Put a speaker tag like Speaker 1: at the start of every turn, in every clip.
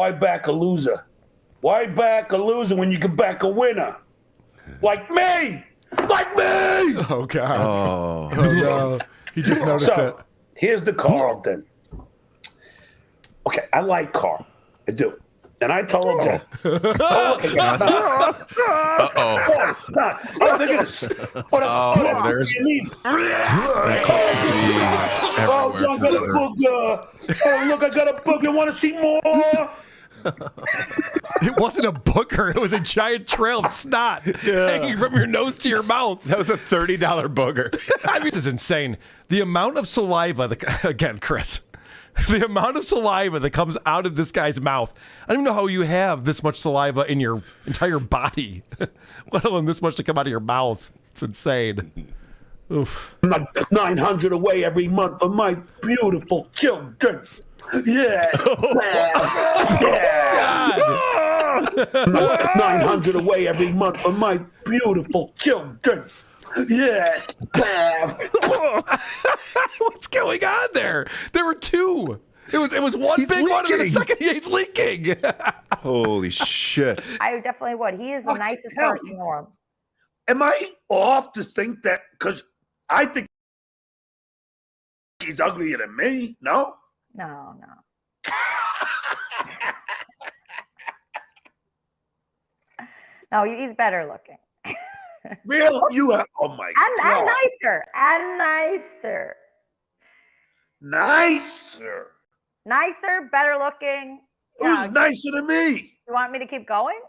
Speaker 1: why back a loser? Why back a loser when you can back a winner? Like me! Like me!
Speaker 2: Oh, God.
Speaker 3: Oh,
Speaker 2: no. He just noticed it.
Speaker 1: Here's the Carlton. Okay, I like Carl. I do. And I told you. Oh, look, I got snot. Oh, snot. Oh, they're going to...
Speaker 3: there's...
Speaker 1: Oh, John got a booger. Oh, look, I got a booger. Want to see more?
Speaker 2: It wasn't a booger. It was a giant trail of snot hanging from your nose to your mouth.
Speaker 3: That was a $30 booger.
Speaker 2: I mean, this is insane. The amount of saliva, again, Chris, the amount of saliva that comes out of this guy's mouth. I don't even know how you have this much saliva in your entire body, let alone this much to come out of your mouth. It's insane. Oof.
Speaker 1: 900 away every month for my beautiful children. Yeah.
Speaker 2: God.
Speaker 1: 900 away every month for my beautiful children. Yeah.
Speaker 2: What's going on there? There were two. It was one big one, and then the second he's leaking.
Speaker 3: Holy shit.
Speaker 4: I definitely would. He is the nicest person in the world.
Speaker 1: Am I off to think that? Because I think he's uglier than me. No?
Speaker 4: No. No, he's better looking.
Speaker 1: Real? You have, oh my God.
Speaker 4: And nicer. Nicer, better looking.
Speaker 1: Who's nicer than me?
Speaker 4: You want me to keep going?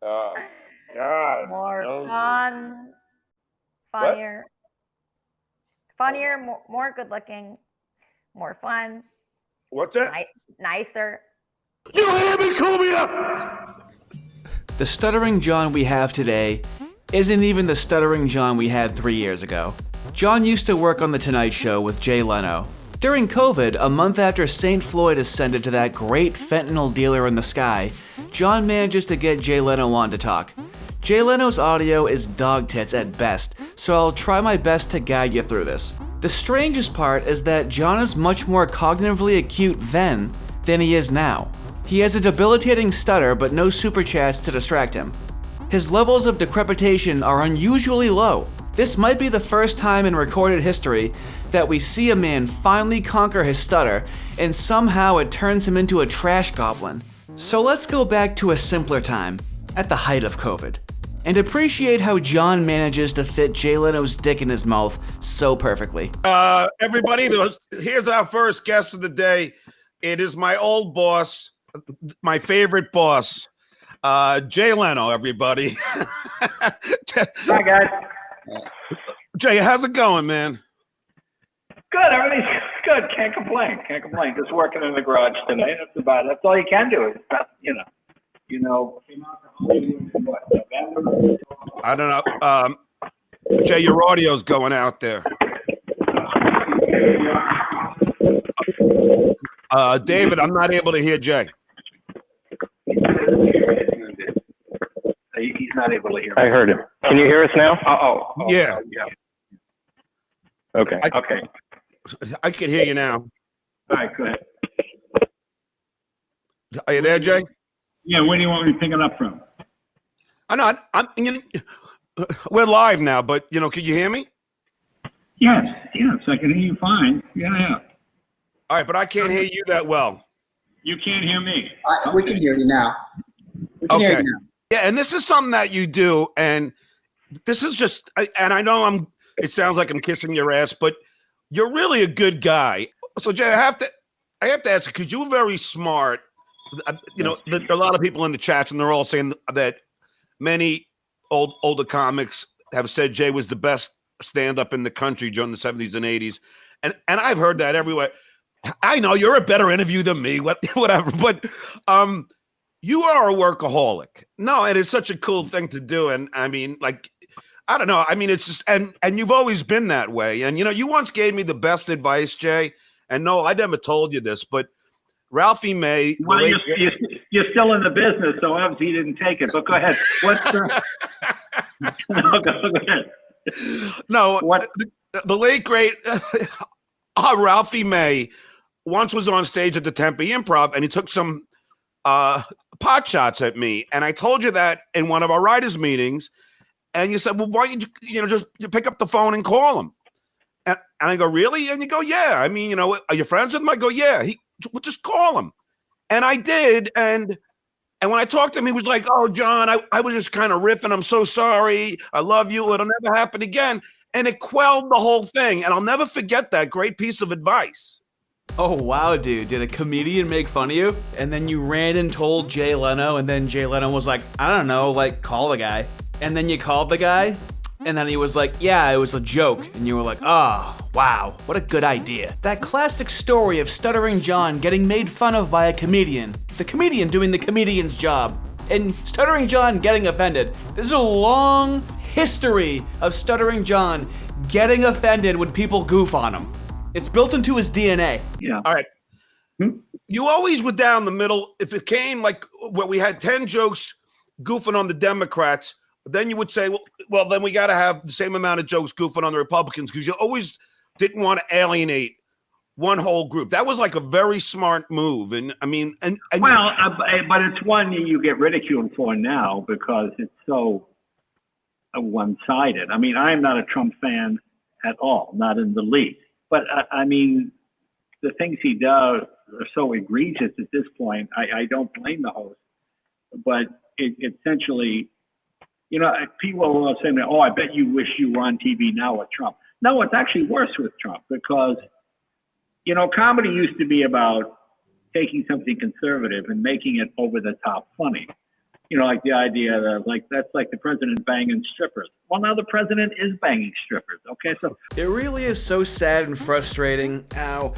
Speaker 1: Oh, God.
Speaker 4: More
Speaker 1: no.
Speaker 4: funnier, more good looking, more fun.
Speaker 1: What's that?
Speaker 4: Nicer.
Speaker 1: You hear me, Cubia?
Speaker 5: The Stuttering John we have today isn't even the Stuttering John we had 3 years ago. John used to work on The Tonight Show with Jay Leno. During COVID, a month after St. Floyd ascended to that great fentanyl dealer in the sky, John manages to get Jay Leno on to talk. Jay Leno's audio is dog tits at best, so I'll try my best to guide you through this. The strangest part is that John is much more cognitively acute then than he is now. He has a debilitating stutter but no super chats to distract him. His levels of decrepitation are unusually low. This might be the first time in recorded history that we see a man finally conquer his stutter and somehow it turns him into a trash goblin. So let's go back to a simpler time, at the height of COVID, and appreciate how John manages to fit Jay Leno's dick in his mouth so perfectly.
Speaker 1: Everybody, here's our first guest of the day. It is my old boss, my favorite boss, Jay Leno, everybody.
Speaker 6: Hi, guys.
Speaker 1: Jay, how's it going, man?
Speaker 6: Good. Everything's good. Can't complain. Just working in the garage today. That's all you can do.
Speaker 1: I don't know. Jay, your audio's going out there. David, I'm not able to hear Jay.
Speaker 6: He's not able to hear me.
Speaker 7: I heard him. Can you hear us now?
Speaker 1: Yeah.
Speaker 7: Okay.
Speaker 1: I can hear you now.
Speaker 6: All right, go ahead.
Speaker 1: Are you there, Jay?
Speaker 6: Yeah, where do you want me to pick it up from?
Speaker 1: We're live now, but can you hear me?
Speaker 6: Yes, I can hear you fine. Yeah.
Speaker 1: All right, but I can't hear you that well.
Speaker 6: You can't hear me.
Speaker 8: We can hear you now.
Speaker 1: Okay. Yeah, and this is something that you do, and this is just, and I know it sounds like I'm kissing your ass, but you're really a good guy. So Jay, I have to ask you, because you were very smart. There are a lot of people in the chats, and they're all saying that many older comics have said Jay was the best stand-up in the country during the 70s and 80s. And I've heard that everywhere. I know you're a better interview than me, whatever, but you are a workaholic. No, and it's such a cool thing to do. And I mean, I don't know. I mean, it's just, and you've always been that way. And, you once gave me the best advice, Jay. And no, I never told you this, but Ralphie May.
Speaker 6: Well, you're still in the business, so obviously you didn't take it. But go ahead.
Speaker 1: No, the late great Ralphie May once was on stage at the Tempe Improv, and he took some pot shots at me. And I told you that in one of our writers' meetings, and you said, well, why don't you just pick up the phone and call him? And I go, really? And you go, yeah. I mean, are you friends with him? I go, yeah. Well, just call him. And I did. And when I talked to him, he was like, oh, John, I was just kind of riffing. I'm so sorry. I love you. It'll never happen again. And it quelled the whole thing. And I'll never forget that great piece of advice.
Speaker 5: Oh, wow, dude. Did a comedian make fun of you? And then you ran and told Jay Leno, and then Jay Leno was like, I don't know, call the guy. And then you called the guy, and then he was like, yeah, it was a joke. And you were like, oh, wow, what a good idea. That classic story of Stuttering John getting made fun of by a comedian. The comedian doing the comedian's job. And Stuttering John getting offended. There's a long history of Stuttering John getting offended when people goof on him. It's built into his DNA.
Speaker 6: Yeah.
Speaker 1: All right. You always were down the middle. If it came like where we had 10 jokes goofing on the Democrats, then you would say, well, then we got to have the same amount of jokes goofing on the Republicans, because you always didn't want to alienate one whole group. That was like a very smart move. And I mean, and
Speaker 6: well, but it's one you get ridiculed for now because it's so one-sided. I mean, I am not a Trump fan at all, not in the least. But I mean, the things he does are so egregious at this point. I don't blame the host, but it essentially, people are saying, "Oh, I bet you wish you were on TV now with Trump." No, it's actually worse with Trump because, comedy used to be about taking something conservative and making it over the top funny. Like the idea that that's like the president banging strippers. Well, now the president is banging strippers. Okay, so
Speaker 5: it really is so sad and frustrating how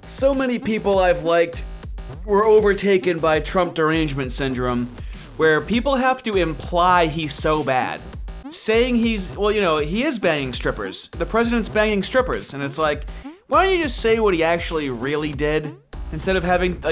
Speaker 5: so many people I've liked were overtaken by Trump derangement syndrome, where people have to imply he's so bad. Saying he is banging strippers. The president's banging strippers. And it's like, why don't you just say what he actually really did? Instead of having,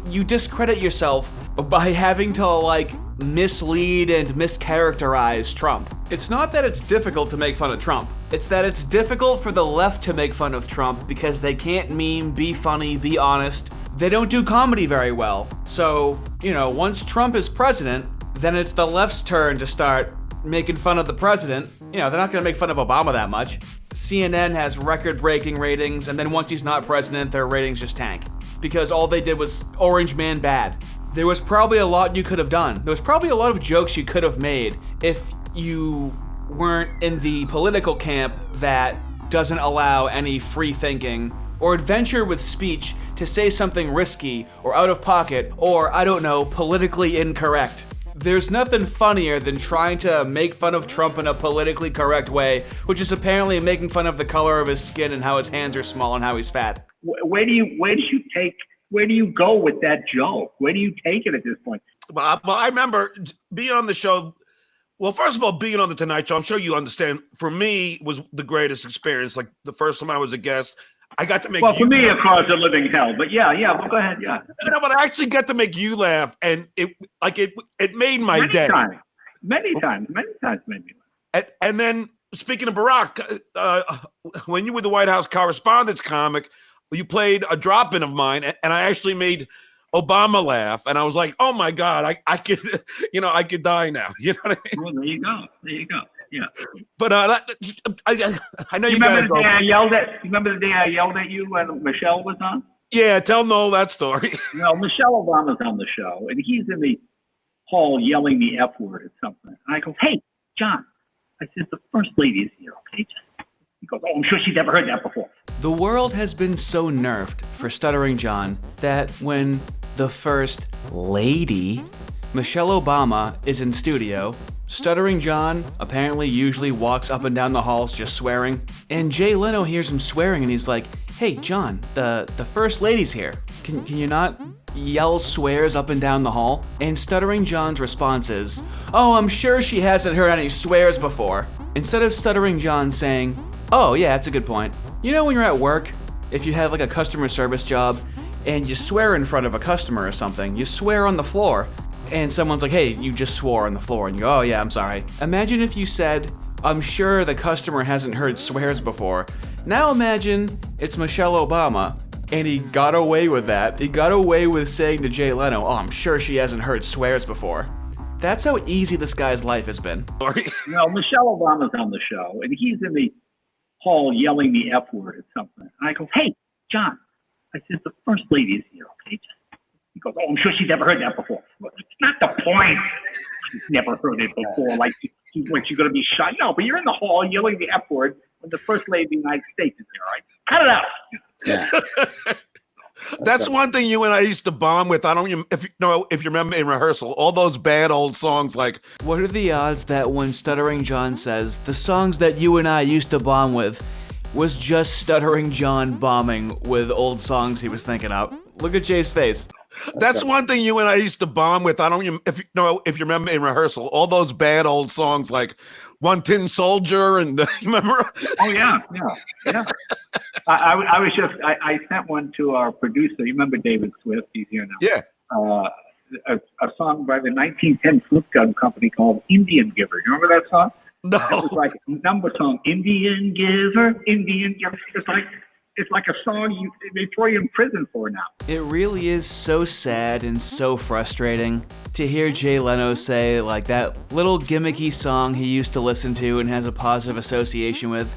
Speaker 5: you discredit yourself by having to, mislead and mischaracterize Trump. It's not that it's difficult to make fun of Trump. It's that it's difficult for the left to make fun of Trump because they can't meme, be funny, be honest. They don't do comedy very well. So, once Trump is president, then it's the left's turn to start making fun of the president. They're not going to make fun of Obama that much. CNN has record-breaking ratings, and then once he's not president, their ratings just tank. Because all they did was Orange Man bad. There was probably a lot you could have done. There was probably a lot of jokes you could have made if you weren't in the political camp that doesn't allow any free thinking or adventure with speech to say something risky or out of pocket or, politically incorrect. There's nothing funnier than trying to make fun of Trump in a politically correct way, which is apparently making fun of the color of his skin and how his hands are small and how he's fat.
Speaker 6: Where do you go with that joke? Where do you take it at this point?
Speaker 1: Well, I remember being on the show. Well, first of all, being on the Tonight Show, I'm sure you understand, for me was the greatest experience. Like the first time I was a guest, I got to make
Speaker 6: for me, of course, a living hell. But yeah, well, go ahead, yeah.
Speaker 1: But I actually got to make you laugh, and it made my day.
Speaker 6: Many times made me laugh.
Speaker 1: And then speaking of Barack, when you were the White House Correspondents comic, you played a drop-in of mine, and I actually made Obama laugh, and I was like, "Oh my God, I could, I could die now." You know what I mean?
Speaker 6: Well, there you go. Yeah.
Speaker 1: But I know you
Speaker 6: remember
Speaker 1: gotta
Speaker 6: the
Speaker 1: go.
Speaker 6: day I yelled at. Remember the day I yelled at you when Michelle was on?
Speaker 1: Yeah, tell Noel that story.
Speaker 6: Michelle Obama's on the show, and he's in the hall yelling the F word or something. And I go, "Hey, John," I said, "the first lady is here, okay?" He goes, "Oh, I'm sure she's never heard that before."
Speaker 5: The world has been so nerfed for Stuttering John that when the first lady, Michelle Obama, is in studio, Stuttering John apparently usually walks up and down the halls just swearing. And Jay Leno hears him swearing and he's like, "Hey, John, the first lady's here. Can you not yell swears up and down the hall?" And Stuttering John's response is, "Oh, I'm sure she hasn't heard any swears before." Instead of Stuttering John saying, "Oh, yeah, that's a good point. When you're at work, if you have a customer service job and you swear in front of a customer or something, you swear on the floor, and someone's like, 'Hey, you just swore on the floor,' and you go, 'Oh, yeah, I'm sorry.' Imagine if you said, I'm sure the customer hasn't heard swears before. Now imagine it's Michelle Obama, and he got away with that. He got away with saying to Jay Leno, oh, I'm sure she hasn't heard swears before. That's how easy this guy's life has been.
Speaker 6: No, Michelle Obama's on the show, and he's in the hall yelling the F word at something. And I go, hey, John. I said, the first lady is here, okay? He goes, oh, I'm sure she's never heard that before. Well, it's not the point. She's never heard it before. Like, what, you're going to be shy? No, but you're in the hall yelling the F word when the first lady of the United States is there, right? Cut it out.
Speaker 3: Yeah.
Speaker 1: That's one thing you and I used to bond with. I don't even if you remember in rehearsal, all those bad old songs like.
Speaker 5: What are the odds that when Stuttering John says the songs that you and I used to bond with was just Stuttering John bombing with old songs he was thinking of? Look at Jay's face.
Speaker 1: That's one thing you and I used to bond with. I don't even if you remember in rehearsal, all those bad old songs like One Tin Soldier and you remember?
Speaker 6: Oh yeah. I sent one to our producer. You remember David Swift? He's here now.
Speaker 1: Yeah.
Speaker 6: A song by the 1910 Flip Gun Company called Indian Giver. You remember that song?
Speaker 1: No.
Speaker 6: It was like a number song. Indian Giver, Indian Giver. It's like a song they throw you in prison for now.
Speaker 5: It really is so sad and so frustrating to hear Jay Leno say, like, that little gimmicky song he used to listen to and has a positive association with.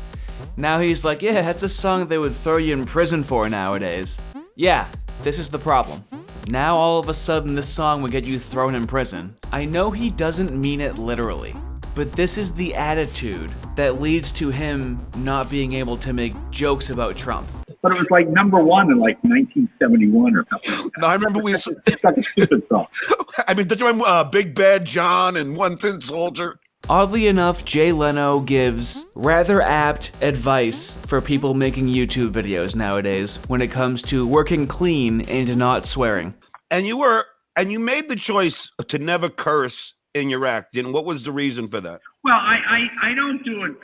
Speaker 5: Now he's like, yeah, that's a song they would throw you in prison for nowadays. Yeah, this is the problem. Now all of a sudden this song would get you thrown in prison. I know he doesn't mean it literally, but this is the attitude that leads to him not being able to make jokes about Trump.
Speaker 6: But it was like number one in like 1971 or something like that.
Speaker 1: No, I remember
Speaker 6: It's like a stupid song.
Speaker 1: I mean, did you remember Big Bad John and One Tin Soldier?
Speaker 5: Oddly enough, Jay Leno gives rather apt advice for people making YouTube videos nowadays when it comes to working clean and not swearing.
Speaker 1: And you made the choice to never curse in your act. And what was the reason for that?
Speaker 6: Well, I don't do it.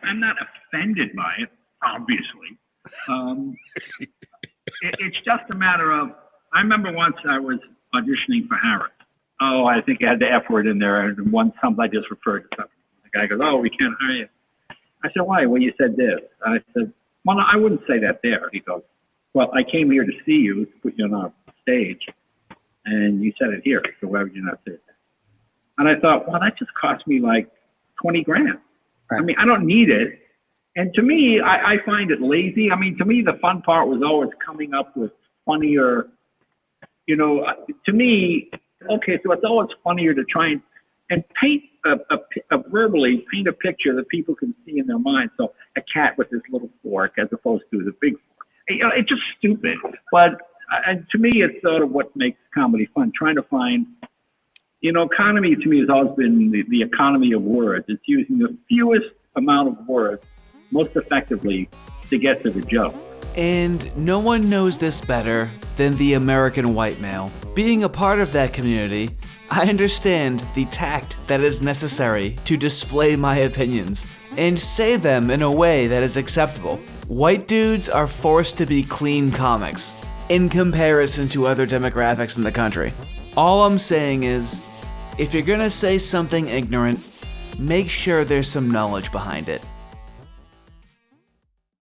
Speaker 6: I'm not offended by it, obviously. It's just a matter of, I remember once I was auditioning for Harris. Oh, I think I had the F word in there, and sometimes I just referred to something. The guy goes, oh, we can't hire you. I said, why? Well, you said this. I said, well, no, I wouldn't say that there. He goes, well, I came here to see you, to put you on our stage, and you said it here, so why would you not say it there? And I thought, well, that just cost me like 20 grand. Right. I mean, I don't need it. And to me, I find it lazy. I mean, to me, the fun part was always coming up with funnier, to me, okay, so it's always funnier to try and paint verbally paint a picture that people can see in their mind. So a cat with this little fork as opposed to the big fork. It's just stupid. But to me, it's sort of what makes comedy fun, trying to find, comedy to me has always been the economy of words. It's using the fewest amount of words most effectively to get to the joke.
Speaker 5: And no one knows this better than the American white male. Being a part of that community, I understand the tact that is necessary to display my opinions and say them in a way that is acceptable. White dudes are forced to be clean comics in comparison to other demographics in the country. All I'm saying is, if you're gonna say something ignorant, make sure there's some knowledge behind it.